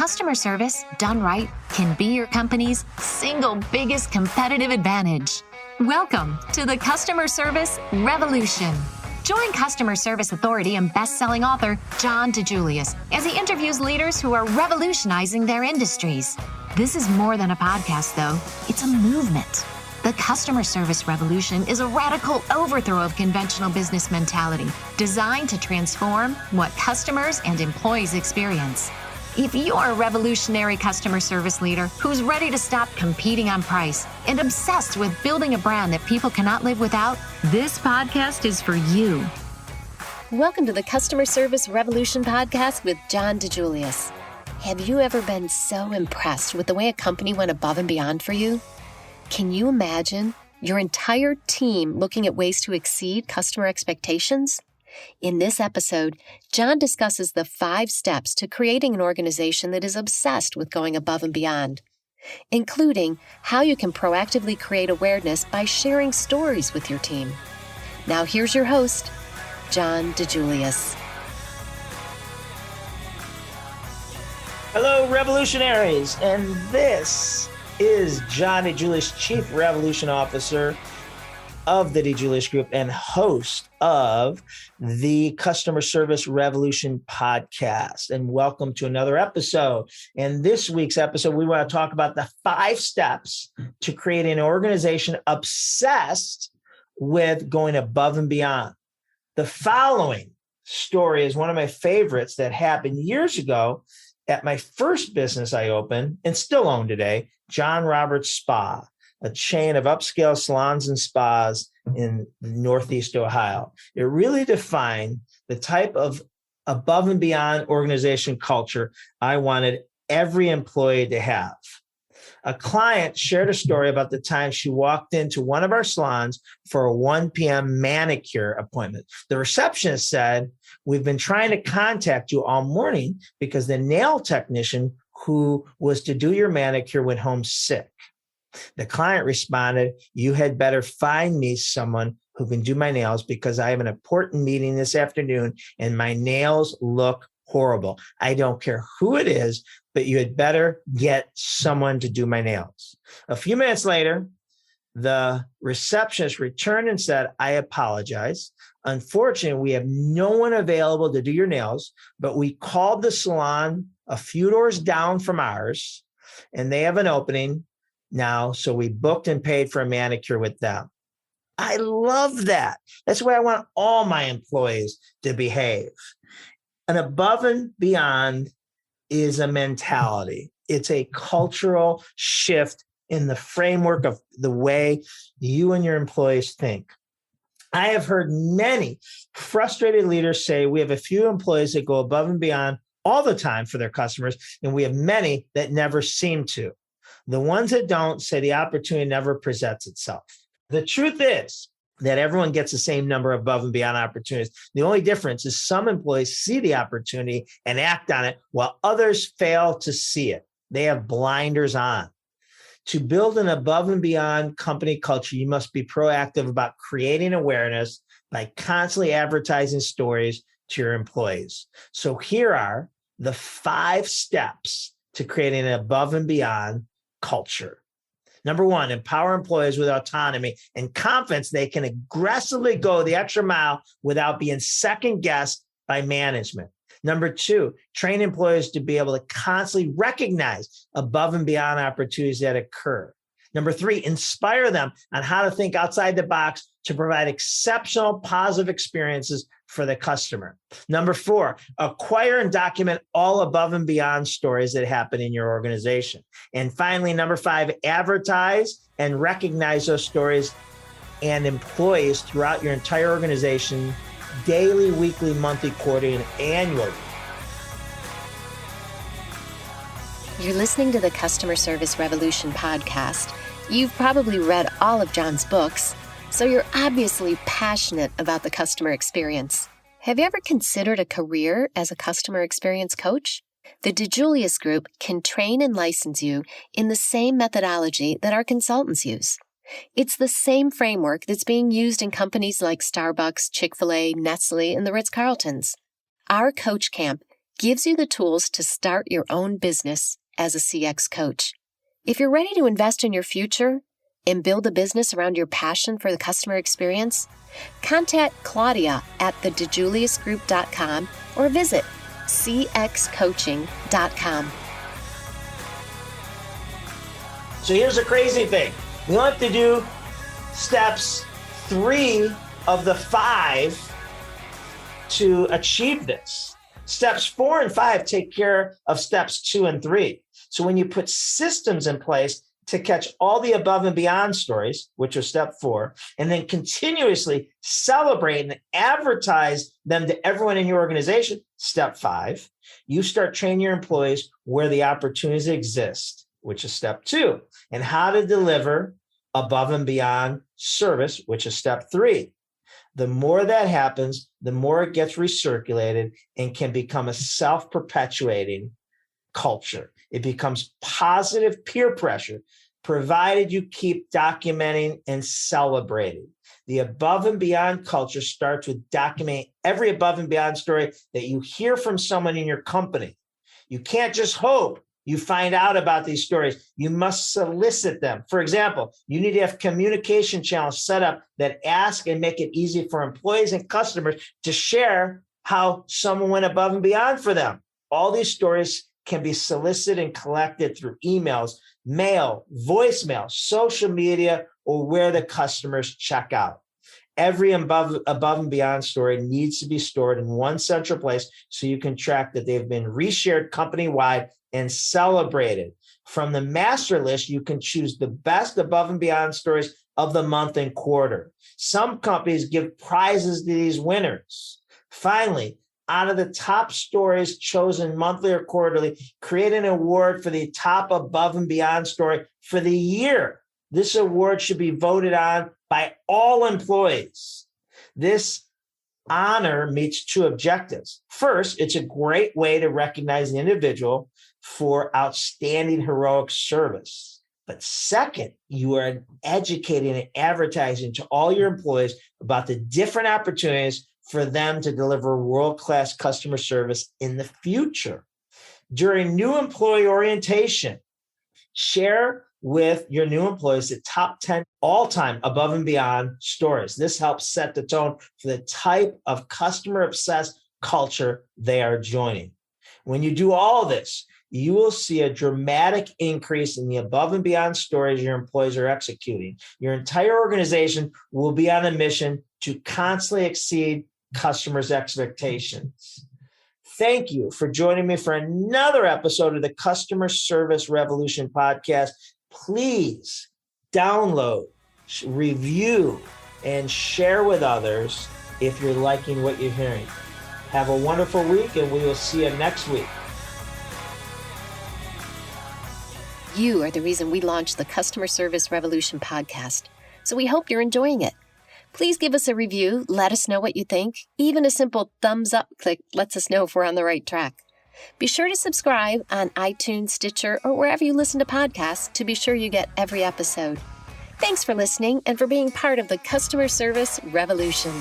Customer service, done right, can be your company's single biggest competitive advantage. Welcome to the Customer Service Revolution. Join customer service authority and best-selling author John DiJulius as he interviews leaders who are revolutionizing their industries. This is more than a podcast, though. It's a movement. The Customer Service Revolution is a radical overthrow of conventional business mentality designed to transform what customers and employees experience. If you're a revolutionary customer service leader who's ready to stop competing on price and obsessed with building a brand that people cannot live without, this podcast is for you. Welcome to the Customer Service Revolution podcast with John DiJulius. Have you ever been so impressed with the way a company went above and beyond for you? Can you imagine your entire team looking at ways to exceed customer expectations? In this episode, John discusses the 5 steps to creating an organization that is obsessed with going above and beyond, including how you can proactively create awareness by sharing stories with your team. Now here's your host, John DiJulius. Hello, revolutionaries, and this is John DiJulius, Chief Revolution Officer of the DiJulius Group and host of the Customer Service Revolution podcast. And welcome to another episode. In this week's episode, we want to talk about the 5 steps to creating an organization obsessed with going above and beyond. The following story is one of my favorites that happened years ago at my first business I opened and still own today, John Roberts Spa, a chain of upscale salons and spas in Northeast Ohio. It really defined the type of above and beyond organization culture I wanted every employee to have. A client shared a story about the time she walked into one of our salons for a 1 p.m. manicure appointment. The receptionist said, "We've been trying to contact you all morning because the nail technician who was to do your manicure went home sick." The client responded, "You had better find me someone who can do my nails because I have an important meeting this afternoon and my nails look horrible. I don't care who it is, but you had better get someone to do my nails." A few minutes later, the receptionist returned and said, "I apologize. Unfortunately, we have no one available to do your nails, but we called the salon a few doors down from ours, and they have an opening now, so we booked and paid for a manicure with them." I love that. That's the way I want all my employees to behave. And above and beyond is a mentality. It's a cultural shift in the framework of the way you and your employees think. I have heard many frustrated leaders say we have a few employees that go above and beyond all the time for their customers, and we have many that never seem to. The ones that don't say the opportunity never presents itself. The truth is that everyone gets the same number of above and beyond opportunities. The only difference is some employees see the opportunity and act on it while others fail to see it. They have blinders on. To build an above and beyond company culture, you must be proactive about creating awareness by constantly advertising stories to your employees. So here are the 5 steps to creating an above and beyond culture. Number 1, empower employees with autonomy and confidence they can aggressively go the extra mile without being second guessed by management. Number 2, train employees to be able to constantly recognize above and beyond opportunities that occur. Number 3, inspire them on how to think outside the box to provide exceptional positive experiences for the customer. Number 4, acquire and document all above and beyond stories that happen in your organization. And finally, number 5, advertise and recognize those stories and employees throughout your entire organization, daily, weekly, monthly, quarterly, and annually. You're listening to the Customer Service Revolution podcast. You've probably read all of John's books, so you're obviously passionate about the customer experience. Have you ever considered a career as a customer experience coach? The DiJulius Group can train and license you in the same methodology that our consultants use. It's the same framework that's being used in companies like Starbucks, Chick-fil-A, Nestle, and the Ritz-Carltons. Our coach camp gives you the tools to start your own business as a CX coach. If you're ready to invest in your future and build a business around your passion for the customer experience, contact Claudia at thedijuliusgroup.com or visit cxcoaching.com. So here's the crazy thing. We only have to do steps 3 of the 5 to achieve this. Steps 4 and 5 take care of steps 2 and 3. So when you put systems in place to catch all the above and beyond stories, which is step 4, and then continuously celebrate and advertise them to everyone in your organization, step 5, you start training your employees where the opportunities exist, which is step 2, and how to deliver above and beyond service, which is step 3. The more that happens, the more it gets recirculated and can become a self-perpetuating culture. It becomes positive peer pressure, provided you keep documenting and celebrating. The above and beyond culture starts with documenting every above and beyond story that you hear from someone in your company. You can't just hope you find out about these stories. You must solicit them. For example, you need to have communication channels set up that ask and make it easy for employees and customers to share how someone went above and beyond for them. All these stories can be solicited and collected through emails, mail, voicemail, social media, or where the customers check out. Every above and beyond story needs to be stored in one central place so you can track that they've been reshared company-wide and celebrated. From the master list, you can choose the best above and beyond stories of the month and quarter. Some companies give prizes to these winners. Finally, out of the top stories chosen monthly or quarterly, create an award for the top above and beyond story for the year. This award should be voted on by all employees. This honor meets 2 objectives. First, it's a great way to recognize the individual for outstanding heroic service. But second, you are educating and advertising to all your employees about the different opportunities for them to deliver world-class customer service in the future. During new employee orientation, share with your new employees the top 10 all-time above and beyond stories. This helps set the tone for the type of customer-obsessed culture they are joining. When you do all this, you will see a dramatic increase in the above and beyond stories your employees are executing. Your entire organization will be on a mission to constantly exceed customers' expectations. Thank you for joining me for another episode of the Customer Service Revolution podcast. Please download, review, and share with others if you're liking what you're hearing. Have a wonderful week, and we will see you next week. You are the reason we launched the Customer Service Revolution podcast, so we hope you're enjoying it. Please give us a review, let us know what you think. Even a simple thumbs up click lets us know if we're on the right track. Be sure to subscribe on iTunes, Stitcher, or wherever you listen to podcasts to be sure you get every episode. Thanks for listening and for being part of the Customer Service Revolution.